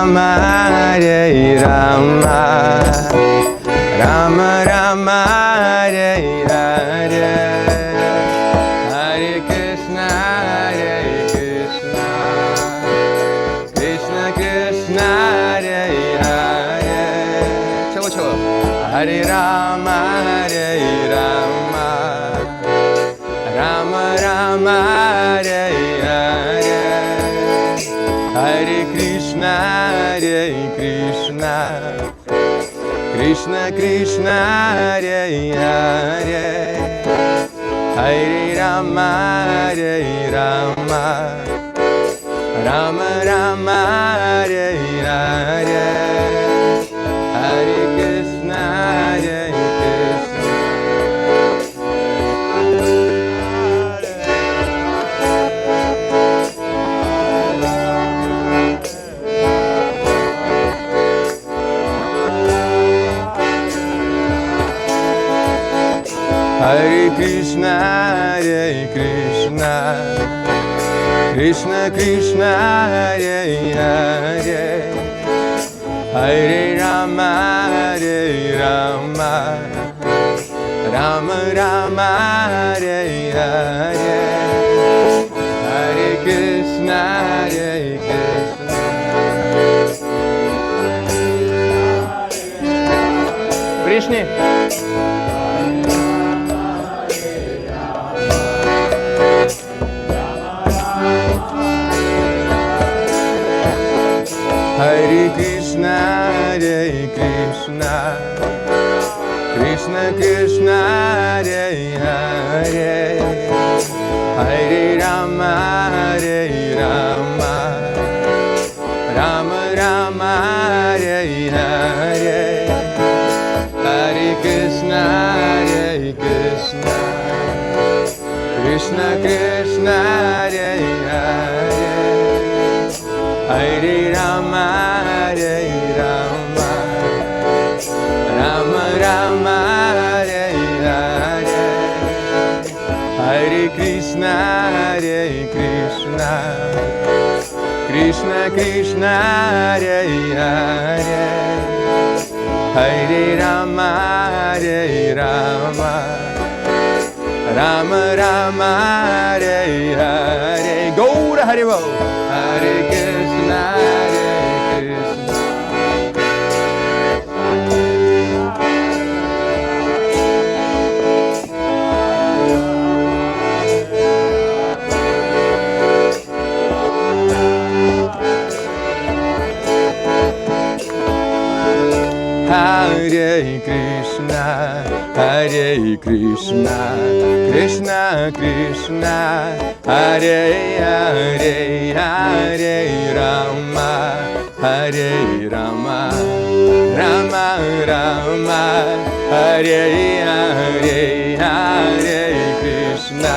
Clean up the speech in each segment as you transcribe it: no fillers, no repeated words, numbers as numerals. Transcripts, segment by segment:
Rama, Hare Rama, Rama Rama, Hare Hare, Hare Krishna, Krishna Krishna, Hare Hare. Chalo chalo. Hare Rama, Hare Rama, Rama Rama, Hare Hare, Hare Krishna, Krishna Krishna, Hare Hare, Hare Rama, Rama Rama, Hare Hare, Hare Krishna, Hare Krishna, Krishna Krishna, Hare Hare, Hare Rama, Rama Rama, Hare Hare, Hare Krishna, Krishna. Hare Krishna, Krishna Krishna, Hare Hare, Hare Rama, Rama Rama, Hare Hare, Hare Krishna, Krishna Krishna, Hare Hare, Hare Rama, Rama Rama, Hare Hare, Hare Krishna, Krishna Krishna, Hare Hare, Hare Rama, Rama Rama, Hare Hare. Go to Hare Bo. Hare Krishna, Hare Krishna, Krishna Krishna, Hare Hare, Hare Rama, Rama Rama, Hare Hare, Hare Krishna,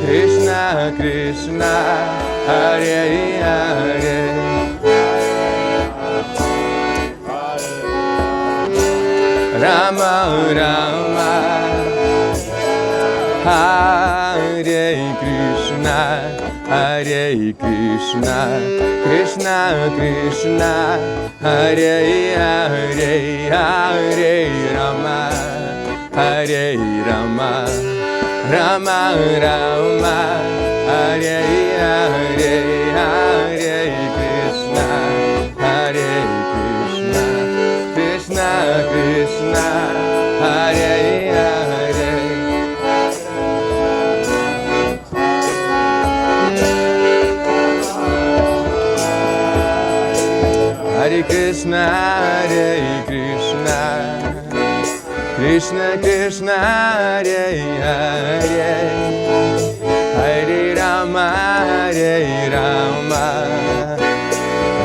Krishna Krishna, Hare Hare. Rama Rama, Hare Krishna, Krishna Krishna, Hare Hare, Hare Rama, Rama Rama, Hare Hare, Hare Krishna, Krishna Krishna, Hare Hare. Hare Krishna, Krishna Krishna, Hare Hare, Hare Rama,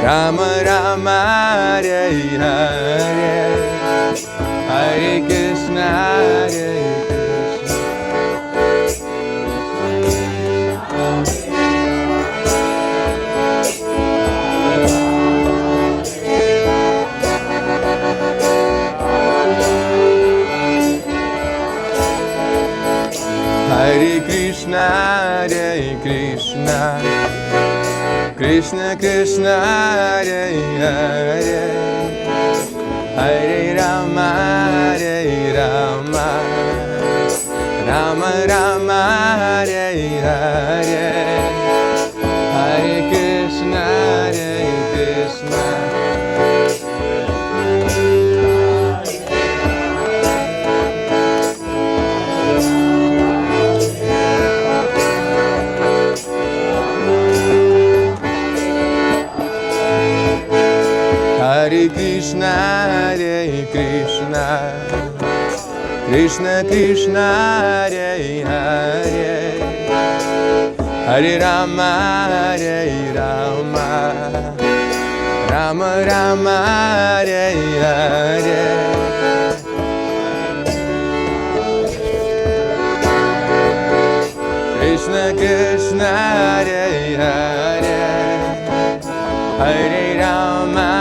Rama Rama, Hare Hare, Hare Krishna, Hare Krishna, Krishna Krishna Hare Hare Hare Rama Hare Rama Rama Rama Hare Hare Hare Krishna Hare Krishna Hare Krishna, Hare Krishna, Krishna Krishna, Hare Hare, Hare Rama, Hare Rama, Rama Rama, Hare Hare. Krishna Krishna, Hare Hare, Hare Rama.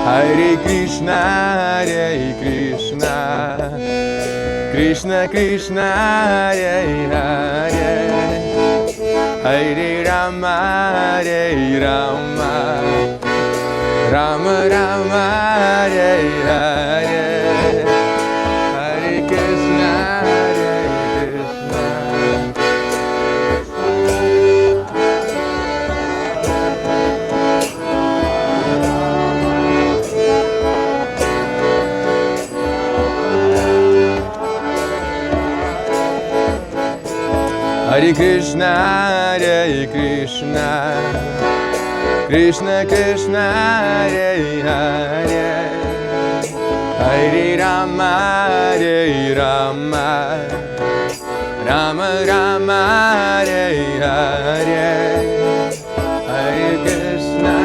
Hare Krishna, Hare Krishna, Krishna Krishna, Hare Hare, Hare Rama, Hare Rama, Rama Rama, Hare Hare, Hare Krishna, Hare Krishna. Hare Krishna, Hare Krishna, Krishna Krishna, Hare Hare, Hare Rama, Hare Rama, Rama Rama, Hare Hare, Hare Krishna.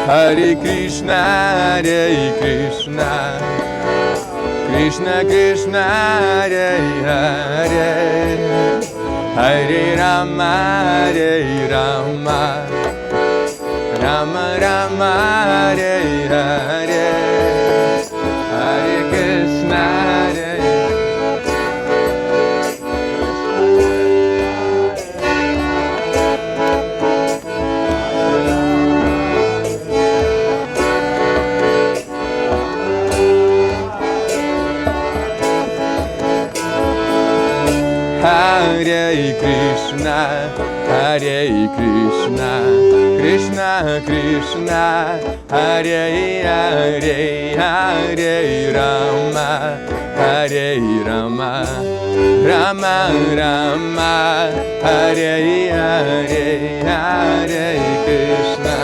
Hare Krishna, Hare Krishna, Krishna Krishna, Hare Hare, Hare Rama, Hare Rama, Rama Rama, Hare Hare, Hare Krishna, Hare. Hare Krishna, Hare Krishna, Krishna Krishna, Hare Hare, Hare Rama, Hare Rama, Rama Rama, Hare Hare, Hare Krishna.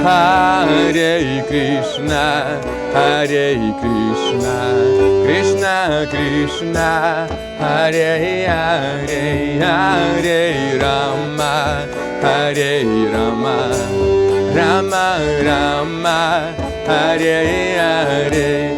Hare Krishna, Hare Krishna, Krishna Krishna, Hare Hare, Hare Rama, Hare Rama, Rama Rama, Hare Hare.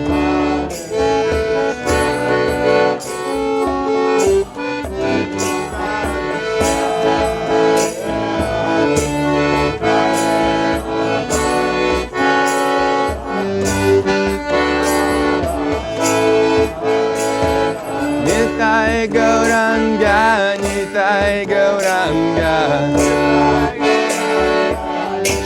Nitai Gauranga, Nitai Gauranga.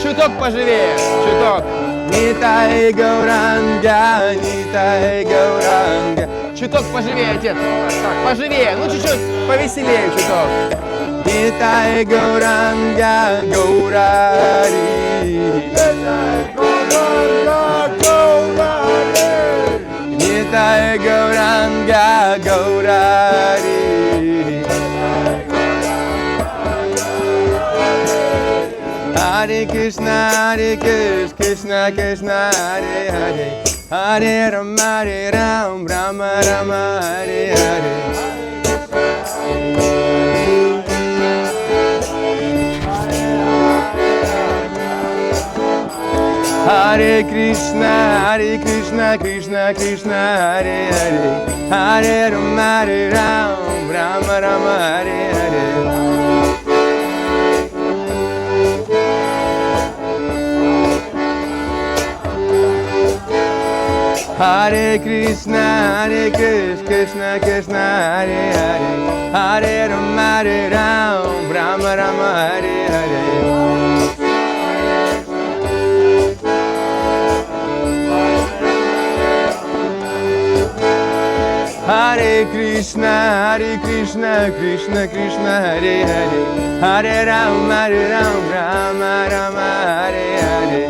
Чуток поживее, чуток. Nitai Gauranga, Nitai Gauranga. Чуток поживее, отец. Так, поживее, ну чуть-чуть повеселее чуток. Nitai Gauranga, Gaurari. Nitai Gauranga, Gaurari. Hare Krishna, Hare Krishna, Krishna Krishna, Hare Hare. Hare Ram, Rama Rama, Hare Hare. Hare Krishna, Krishna Krishna, Hare Hare. Hare Ram, Rama Rama, Hare Hare. Hare Krishna, Krishna Krishna, Hare Hare. Hare Ram, Rama Rama, Hare Hare. Hare Krishna, Krishna Krishna, Hare Hare. Hare Ram, Rama Rama, Hare Hare.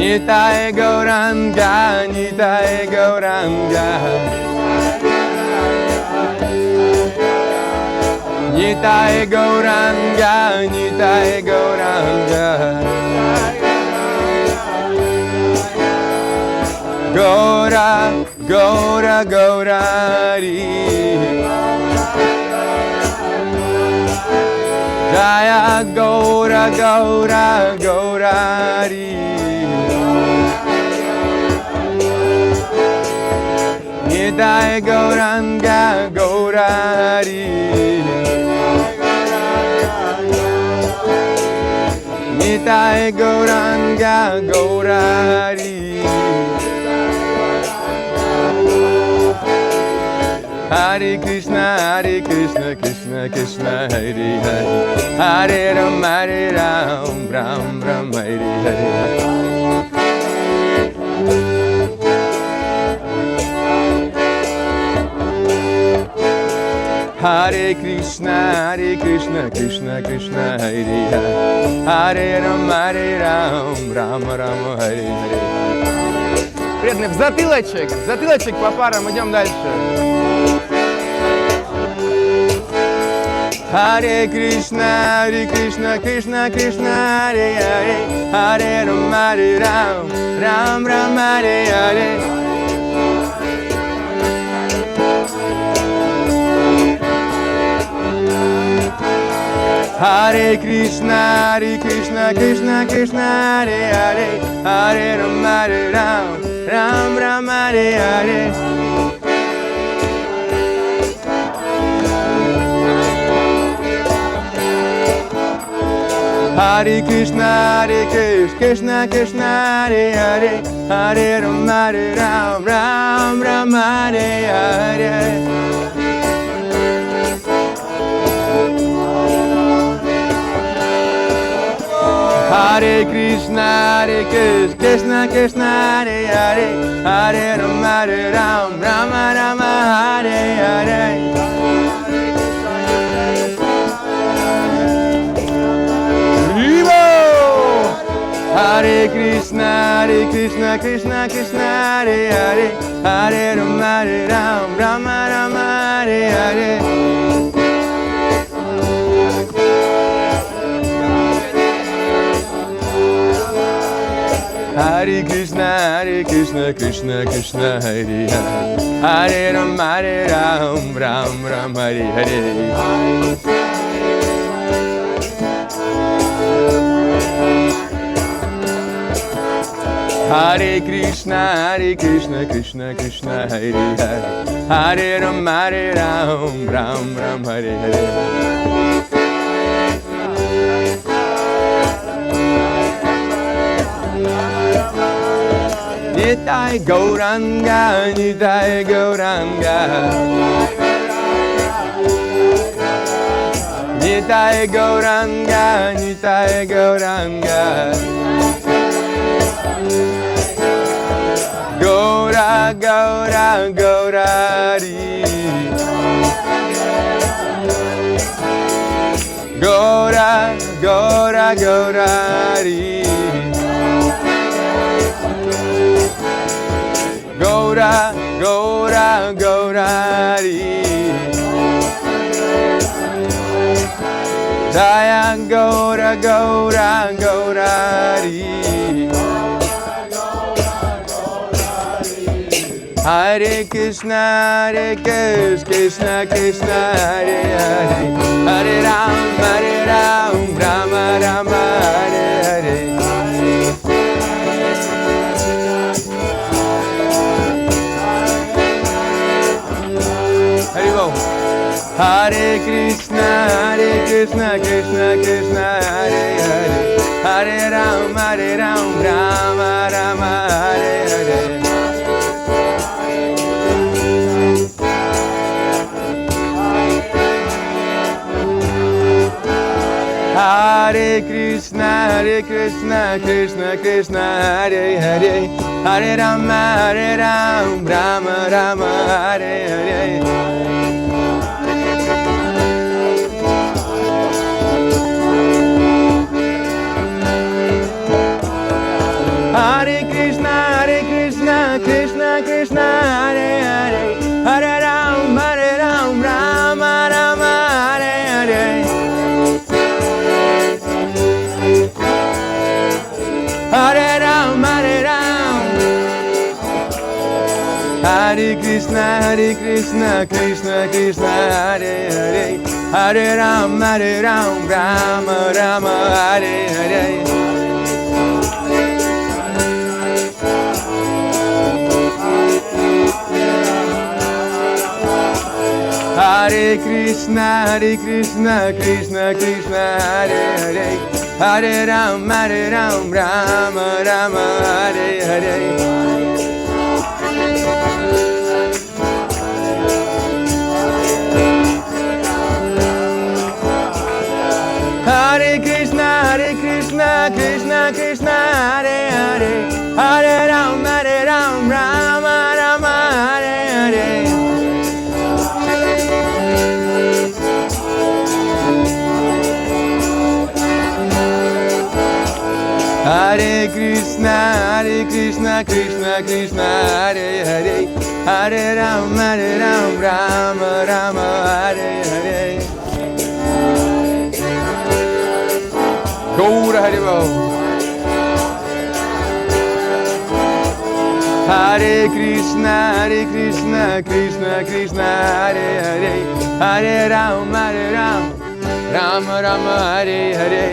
Nitai Gauranga, Nitai Gauranga. Nitai Gauranga, Nitai Gauranga. Gaura, Gaura, Gaurari. Jaya Gaura, Gaura, Gaurari. Nitai Gauranga, Gaurari. Nitai Gauranga, Gaurari. Hare Krishna, Krishna Krishna, Hare Hare. Hare Ram, Ram Hare Hare. Hare Krishna, Krishna Krishna, Hare Hare. Hare Ram, Rama Hare Hare. Преданные, в затылочек по парам, идем дальше. Hare Krishna, Krishna Krishna, Hare Hare. Hare Ram, Hare Hare. Hare Krishna, Krishna Krishna, Hare Hare. Hare Ram, Hare Hare. Hare Krishna, Krishna Krishna, Hare Hare. Hare Ram, Hare Hare. Hare Krishna, Krishna Krishna, Hare Hare. Hare Ram, Rama, Hare Hare. Hare Krishna, Krishna Krishna, Hare Hare. Hare Ram, Rama, Hare Hare. Hare Krishna, Krishna Krishna, Hare Hare. Hare Ram, Ram Hare Hare. Hare Krishna, Krishna Krishna, Hare Hare. Hare Ram, Ram Hare Hare. Nitai Gauranga, Nitai Gauranga. Nitai Gauranga, Nitai Gauranga. Gaura, Gaura, Gaurari. Gaura, Gaura, Gaurari. Gaura, Gaura, Gaurari. Jaya Gaura Gaura Gaurari. Hare Krishna, Krishna Krishna, Hare Hare, Hare Ram, Rama Rama, Hare Hare. Hare Bol. Hare Krishna, Krishna Krishna, Hare Hare, Hare Ram, Rama Rama, Hare Hare. Hare Krishna, Krishna Krishna, Hare Hare, Hare Ram, Rama Rama, Hare Hare. Hare Krishna, Krishna Krishna, Hare Hare, Hare Ram, Rama Rama, Hare Hare. Hare Ram, Hare Krishna, Krishna Krishna, Hare Hare, Hare Ram, Rama Rama, Hare Hare. Hare Krishna, Krishna Krishna, Hare Hare, Hare Ram, Rama Rama, Hare Hare. Hare Krishna, Krishna Krishna, Hare Hare, Hare Ram, Rama Rama, Hare Hare. Hare Krishna, Krishna, Hare Hare, Hare Ram, Rama Rama, Hare Hare. Gaura Hare Bol. Hare Krishna, Krishna, Hare Hare, Hare Ram, Rama Rama, Hare Hare.